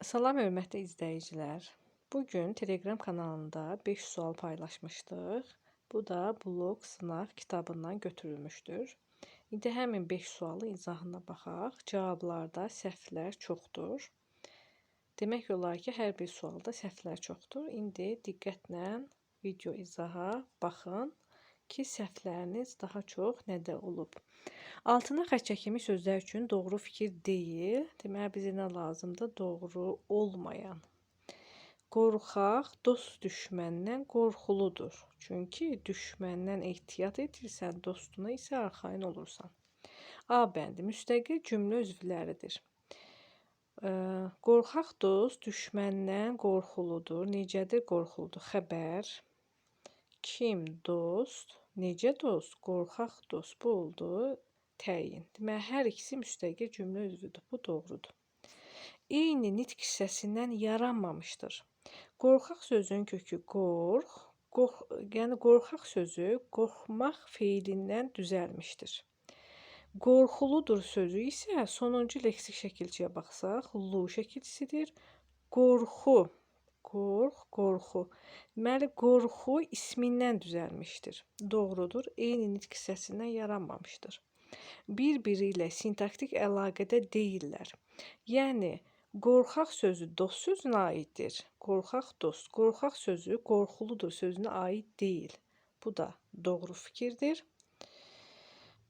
Salam hörmətli izləyicilər. Bugün Telegram kanalında 5 sual paylaşmışdıq. Bu da blog sınaq kitabından götürülmüşdür. İndi həmin 5 sualın izahına baxaq. Cavablarda səhvlər çoxdur. Demək olar ki, hər bir sualda səhvlər çoxdur. İndi diqqətlə video izaha baxın ki, səhvləriniz daha çox nədə olub. Altına xətt çəkilmiş sözlər üçün doğru fikir deyil. Deməli, bizə nə lazımdır? Doğru olmayan. Qorxaq dost düşməndən qorxuludur. Çünki düşməndən ehtiyat edirsən, dostuna isə arxayın olursan. A bəndi müstəqil cümlə üzvləridir. Qorxaq dost düşməndən qorxuludur. Necədir qorxuludur? Xəbər. Kim dost? Necə dost? Qorxaq dost. Bu oldu təyin. Deməli, hər ikisi müstəqil cümlə üzvüdür. Bu doğrudur. Eyni nitq hissəsindən yaranmamışdır. Qorxaq sözünün kökü yəni qorxaq sözü qorxmaq feilindən düzəlmişdir. Qorxuludur sözü isə sonuncu leksik şəkilçiyə baxsaq, lu şəkilçisidir. Qorxu, qorxu. Deməli, qorxu ismindən düzəlmişdir. Doğrudur. Eyni nitq hissəsindən yaranmamışdır. Bir-biri ilə sintaktik əlaqədə deyillər. Yəni, qorxaq sözü dost sözünə aiddir. Qorxaq dost. Qorxaq sözü qorxuludur sözünə aid deyil. Bu da doğru fikirdir.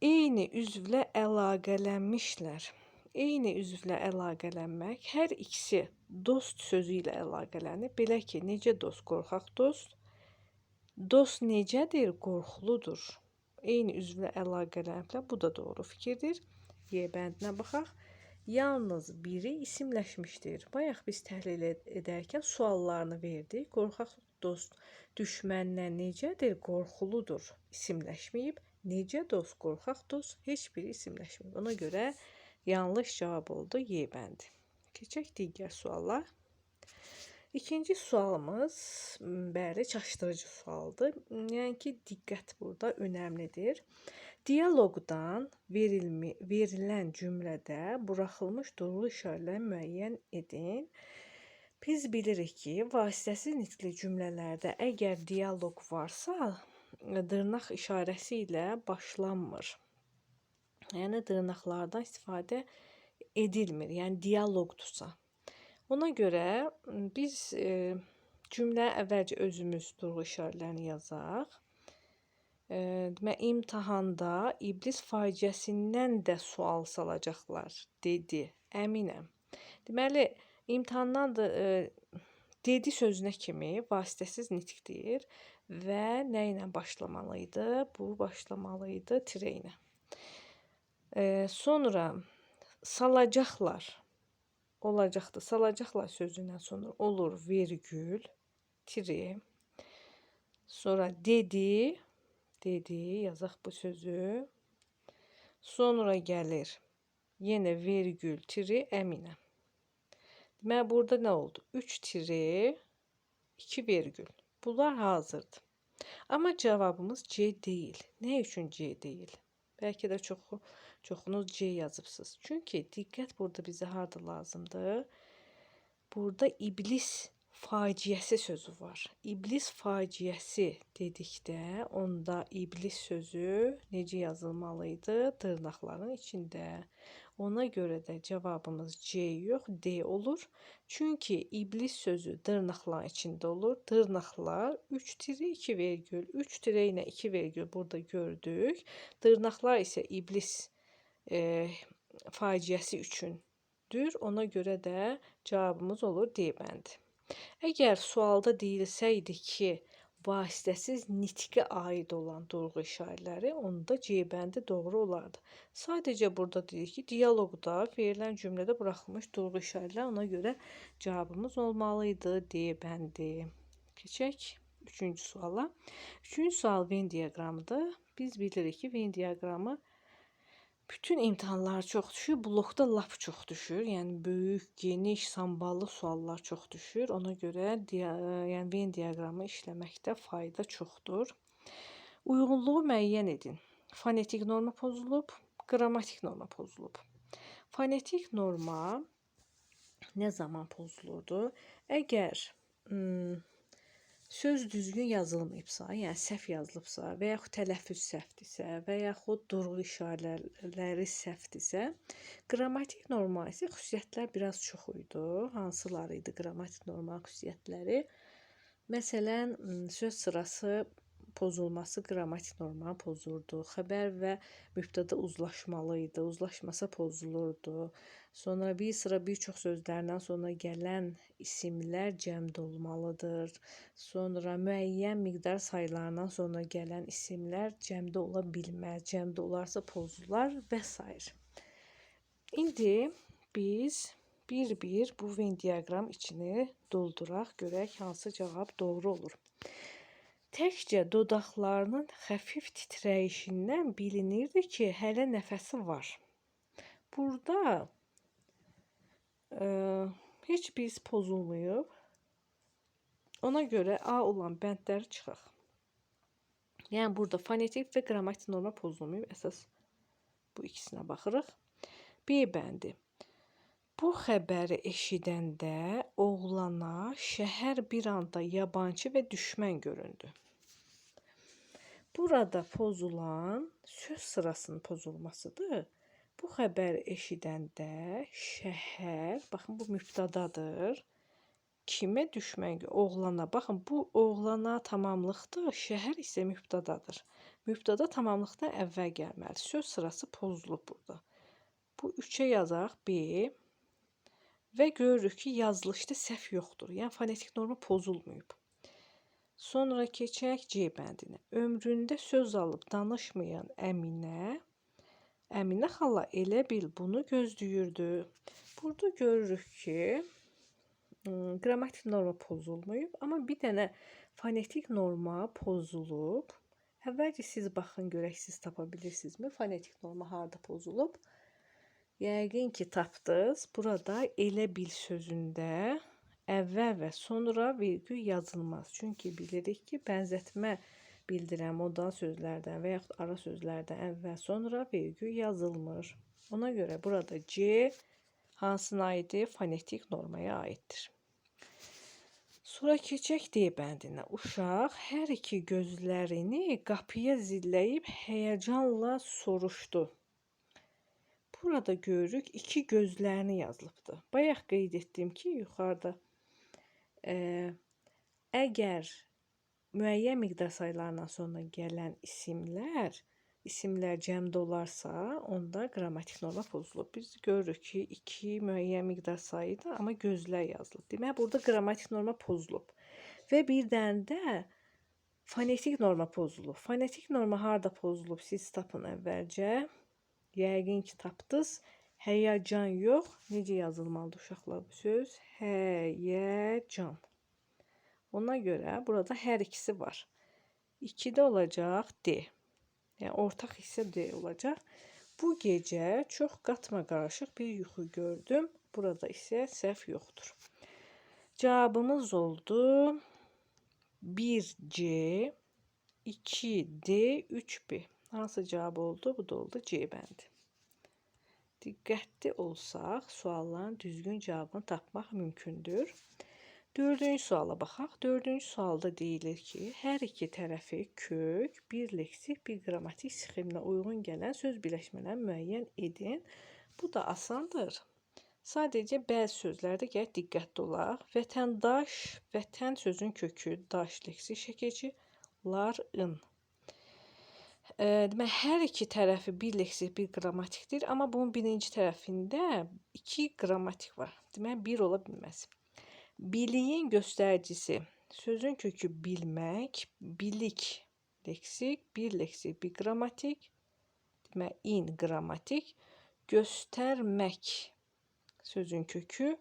Eyni üzvlə əlaqələnmişlər. Eyni üzvlə əlaqələnmək, hər ikisi dost sözü ilə əlaqələnir. Belə ki, necə dost? Qorxaq dost. Dost necədir? Qorxuludur. Eyni üzvlə əlaqələniblər. Bu da doğru fikirdir. Y bəndinə baxaq. Yalnız biri isimləşmişdir. Bayaq biz təhlil edərkən suallarını verdik. Qorxaq dost düşməndən necədir? Qorxuludur. İsimləşməyib. Necə dost? Qorxaq dost heç biri isimləşməyib. Ona görə yanlış cavab oldu Y bəndi. Keçək digər suallar. İkinci sualımız, bəli, çaşdırıcı sualdır. Yəni ki, diqqət burada önəmlidir. Dialoqdan verilən cümlədə buraxılmış doğru işarələri müəyyən edin. Biz bilirik ki, vasitəsiz nitqli cümlələrdə əgər dialoq varsa, dırnaq işarəsi ilə başlanmır. Yəni, dırnaqlardan istifadə edilmir. Yəni, dialoqdursa. Ona görə biz cümlə əvvəlcə özümüz durğu işarələrini yazaq. Demək, imtahanda iblis faciəsindən də sual salacaqlar, dedi. Əminəm. Deməli, imtahandan da dedi sözünə kimi vasitəsiz nitqdir və nə ilə başlamalıydı? Bu başlamalıydı tire ilə. Sonra salacaqlar. Olacaqdır. Salacaqlar sözündən sonra olur vergül, tire. Sonra dedi yazaq bu sözü. Sonra gəlir yenə vergül, tire, əminəm. Deməli, burada nə oldu? 3 tire, 2 vergül. Bunlar hazırdır. Amma cavabımız C deyil. Nə üçün C deyil? Bəlkə də çoxunuz C yazıbsınız. Çünki diqqət burada bizə harda lazımdır? Burada iblis faciəsi sözü var. İblis faciəsi dedikdə onda iblis sözü necə yazılmalıydı? Dırnaqların içində. Ona görə də cavabımız C yox, D olur. Çünki iblis sözü dırnaqların içində olur. Dırnaqlar 3 tire 2 vergül. 3 tire ilə 2 vergül burada gördük. Dırnaqlar isə iblis faciəsi üçündür. Ona görə də cavabımız olur D bəndi. Əgər sualda deyilsəydi ki, vasitəsiz nitqə aid olan durğu işarələri, onda C bəndi doğru olardı. Sadəcə burada dedik ki, dialoqda verilən cümlədə buraxılmış durğu işarələr, ona görə cavabımız olmalıydı D bəndi. Keçək 3-cü suala. 3-cü sual Venn diaqramıdır. Biz bilirik ki, Venn diaqramı bütün imtahanlar çox düşür, blokda lap çox düşür. Yəni, böyük, geniş, samballı suallar çox düşür. Ona görə yəni, Venn diaqramı işləməkdə fayda çoxdur. Uyğunluğu müəyyən edin. Fonetik norma pozulub, qrammatik norma pozulub. Fonetik norma Nə zaman pozulurdu? Əgər söz düzgün yazılmayıbsa, yəni səhv yazılıbsa və yaxud tələffüz səhvdirsə və yaxud durğu işarələri səhvdirsə, qrammatik norma isə xüsusiyyətlər biraz çox idi. Hansılar idi qrammatik norma xüsusiyyətləri? Məsələn, söz sırası pozulması qrammatik normanı pozurdu. Xəbər və mübtəda uzlaşmalı idi. Uzlaşmasa pozulurdu. Sonra bir sıra bir çox sözlərdən sonra gələn isimlər cəmd olmalıdır. Sonra müəyyən miqdar sayılarından sonra gələn isimlər cəmdə ola bilməz. Cəmdə olarsa pozular və s. İndi biz bir-bir bu Venn diaqram içini dolduraq, görək hansı cavab doğru olur. Təkcə dodaqlarının xəfif titrəyişindən bilinirdi ki, hələ nəfəsi var. Burada heç bir iz pozulmayıb. Ona görə A olan bəndləri çıxaq. Yəni burada fonetik və qrammatik norma pozulmayıb. Əsas bu ikisinə baxırıq. B bəndi. Bu xəbəri eşidəndə oğlana şəhər bir anda yabancı və düşmən göründü. Burada pozulan söz sırasının pozulmasıdır. Bu xəbəri eşidəndə şəhər, baxın bu mübtədadır. Kimə düşmən? Oğlana. Baxın bu oğlana tamamlıqdır, şəhər isə mübtədadır. Mübtəda tamamlıqdan əvvəl gəlməlidir. Söz sırası pozulub burada. Bu 3-ə yazaq B və görürük ki, yazılışda səhv yoxdur. Yəni fonetik norma pozulmayıb. Sonra keçək C bəndinə. Ömründə söz alıb danışmayan Əminə xala elə bil bunu gözləyirdi. Burada görürük ki, qrammatik norma pozulmayıb, amma bir dənə fonetik norma pozulub. Əvvəlcə siz baxın görək siz tapa bilirsinizmi? Fonetik norma harda pozulub? Yəqin ki, tapdınız. Burada elə bil sözündə əvvəl və sonra vergül yazılmaz. Çünki bilirik ki, bənzətmə bildirən modal sözlərdən və yaxud ara sözlərdən əvvəl sonra vergül yazılmır. Ona görə burada C hansına aiddir? Fonetik normaya aiddir. Sonra keçək D bəndinə. Uşaq hər iki gözlərini qapıya zilləyib həyəcanla soruşdu. Burada görürük iki gözlərini yazılıbdır. Bayaq qeyd etdim ki, yuxarıda əgər müəyyən miqdar sayılarından sonra gələn isimlər cəmdə olarsa, onda qrammatik norma pozulub. Biz görürük ki, 2 müəyyən miqdar sayıdır, amma gözlər yazılıb. Demək, burada qrammatik norma pozulub. Və bir dənə də fonetik norma pozulub. Fonetik norma harda pozulub? Siz tapın əvvəlcə. Yəqin ki, tapdınız. Həyəcan yox. Necə yazılmalıdır uşaqlar bu söz? Həyəcan. Ona görə burada hər ikisi var. 2-də olacaq D. Yəni ortaq hissə D olacaq. Bu gecə çox qatma qarışıq bir yuxu gördüm. Burada isə səhv yoxdur. Cavabımız oldu 1C, 2D, 3B. Hansı cavab oldu? Bu da oldu C bəndi. Diqqətli olsaq, sualların düzgün cavabını tapmaq mümkündür. 4-cü suala baxaq. 4-cü sualda deyilir ki, hər iki tərəfi kök, bir leksik, bir qrammatik sxeminə uyğun gələn söz birləşmələrini müəyyən edin. Bu da asandır. Sadəcə bəzi sözlərdə gərək diqqətli olaq. Vətəndaş, vətən sözün kökü, daş leksik şəkilçi, ların. Demək, hər iki tərəfi bir leksik, bir qrammatikdir, amma bunun birinci tərəfində 2 qrammatik var. Demək, 1 ola bilməz. Biliyin göstəricisi, sözün kökü bilmək, bilik leksik, bir leksik, bir qrammatik, demək, in qrammatik, göstərmək sözün kökü,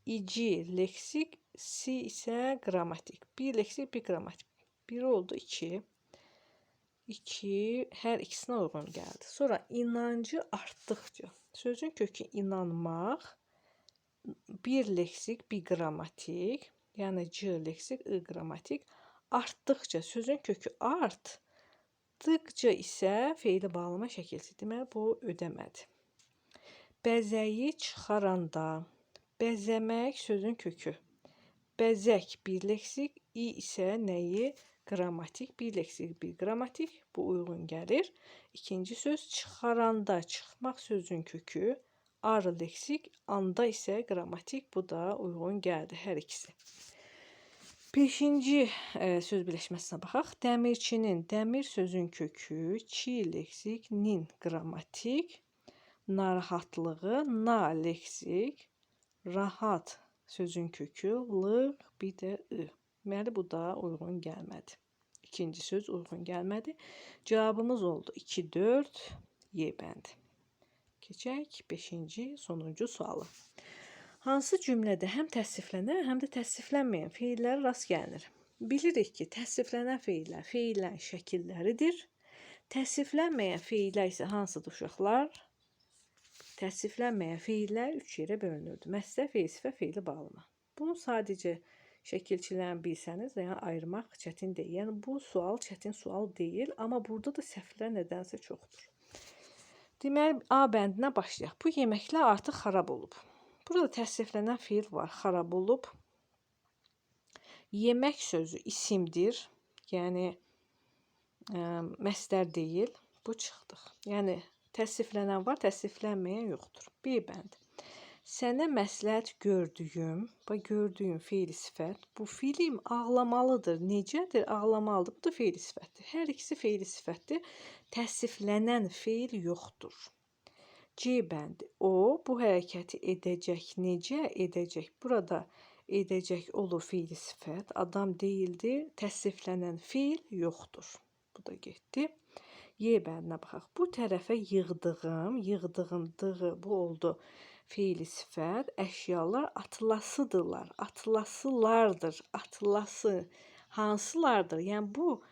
ici leksik, si isə qrammatik, bir leksik, bir qrammatik. 1 oldu 2. 2 hər ikisinə uyğun gəldi. Sonra inancı artdıqca, sözün kökü inanmaq, bir leksik, bir qrammatik, yəni C leksik, I qrammatik, artdıqca, sözün kökü artdıqca isə feili bağlama şəkilsi. Deməli, bu ödəmədir. Bəzəyi çıxaranda, Bəzəmək sözün kökü. Bəzək bir leksik, i isə nəyi? Qrammatik, bir leksik, bir qrammatik. Bu uyğun gəlir. İkinci söz çıxaranda, çıxmaq sözün kökü. Ar leksik, anda isə qrammatik. Bu da uyğun gəldi hər ikisi. Beşinci söz birləşməsinə baxaq. Dəmirçinin, dəmir sözün kökü, çi leksik, nin qrammatik. Narahatlığı, na leksik, rahat sözün kökü, lıq, bir də ı. Deməli, bu da uyğun gəlmədi. İkinci söz uyğun gəlmədi. Cavabımız oldu 2, 4, Y bəndi. Keçək 5-ci, sonuncu sualı. Hansı cümlədə həm təsviflənən, həm də təsviflənməyən feillərə rast gəlinir? Bilirik ki, təsviflənən feillər feillərin şəkilləridir. Təsviflənməyən feillər isə hansıdır uşaqlar? Təsviflənməyən feillər 3 yerə bölünürdü. Məsdər, feil, sifət, feili bağlama. Bunu sadəcə şəkilçilərini bilsəniz, yəni ayırmaq çətin deyil. Yəni bu sual çətin sual deyil, amma burada da səhvlər nədənsə çoxdur. Deməli, A bəndinə başlayaq. Bu yeməklər artıq xarab olub. Burada təsviflənən feil var, xarab olub. Yemək sözü isimdir, yəni məsdər deyil. Bu çıxdıq. Yəni təsviflənən var, təsviflənməyən yoxdur. B bənd. Sənə məsləhət gördüyüm, bax gördüyüm feil sifət. Bu film ağlamalıdır. Necədir? Ağlamalıdır. Bu da feil sifətdir. Hər ikisi feil sifətdir. Təsviflənən feil yoxdur. C bəndi. O bu hərəkəti edəcək. Necə edəcək? Burada edəcək olur feil sifət. Adam deyildir. Təsviflənən feil yoxdur. Bu da getdi. Y bəndinə baxaq. Bu tərəfə yığdığım, dığı, bu oldu feil sifət. Əşyalar atlasıdırlar. Atlasılardır. Atlası hansılardır? Yəni bu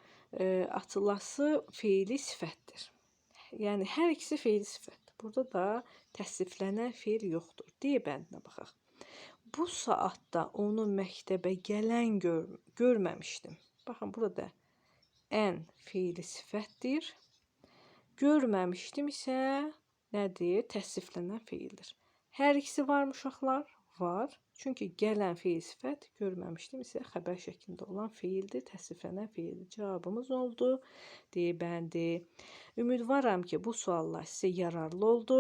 atılası feili sifətdir. Yəni hər ikisi feili sifət. Burada da təsviflənən feil yoxdur. D bəndinə baxaq. Bu saatda onu məktəbə gələn görməmişdim. Baxın, burada ən feili sifətdir. Görməmişdim isə nədir? Təsviflənən feildir. Hər ikisi var mı uşaqlar? Var. Çünki gələn feil sifət, görməmişdim isə xəbər şəklində olan feildir, təsviflənən feildir. Cavabımız oldu D bəndi. Ümidvaram ki, bu suallar sizə yararlı oldu.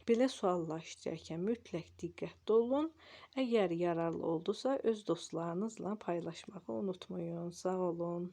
Belə suallar işləyərkən mütləq diqqətli olun. Əgər yararlı oldusa, öz dostlarınızla paylaşmağı unutmayın. Sağ olun.